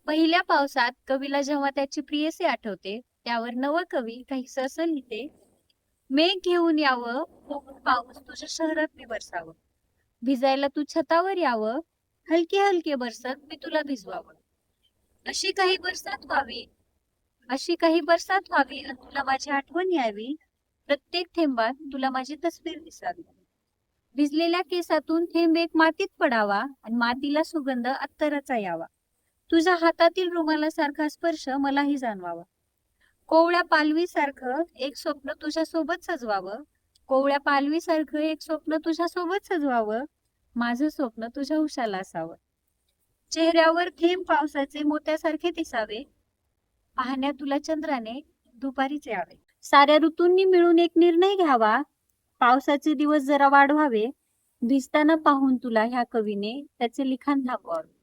पहिल्या पावसात कवीला जेव्हा त्याची प्रियसी आठवते, त्यावर नवकवी काहीसं असं लिहिते. मेघ घेऊन यावं, कोकण पाऊस तुझ्या शहरात मी बरसावं. भिजायला तू छतावर यावं, हलके हलके बरसत मी तुला भिजवावं. अशी काही बरसात व्हावी, अशी काही बरसात व्हावी आणि तुला माझी आठवण यावी. प्रत्येक थेंबात तुला माझी तस्वीर दिसावी. भिजलेल्या केसातून थेंब एक मातीत पडावा आणि मातीला सुगंध अत्तराचा यावा. तुझ्या हातातील रुमालासारखा स्पर्श मलाही जाणवावा. कोवळ्या पालवीसारखं एक स्वप्न तुझ्या सोबत सजवावं. कोवळ्या पालवीसारखं एक स्वप्न तुझ्या सोबत सजवावं. माझं स्वप्न तुझ्या उशाला असावं. चेहऱ्यावर थेंब पावसाचे मोत्यासारखे दिसावे. पाहण्या तुला चंद्राने दुपारीच यावे. साऱ्या ऋतूंनी मिळून एक निर्णय घ्यावा. पावसाचे दिवस जरा वाढवावे. भिजताना पाहून तुला ह्या कवीने त्याचे लिखाण थांबवावे.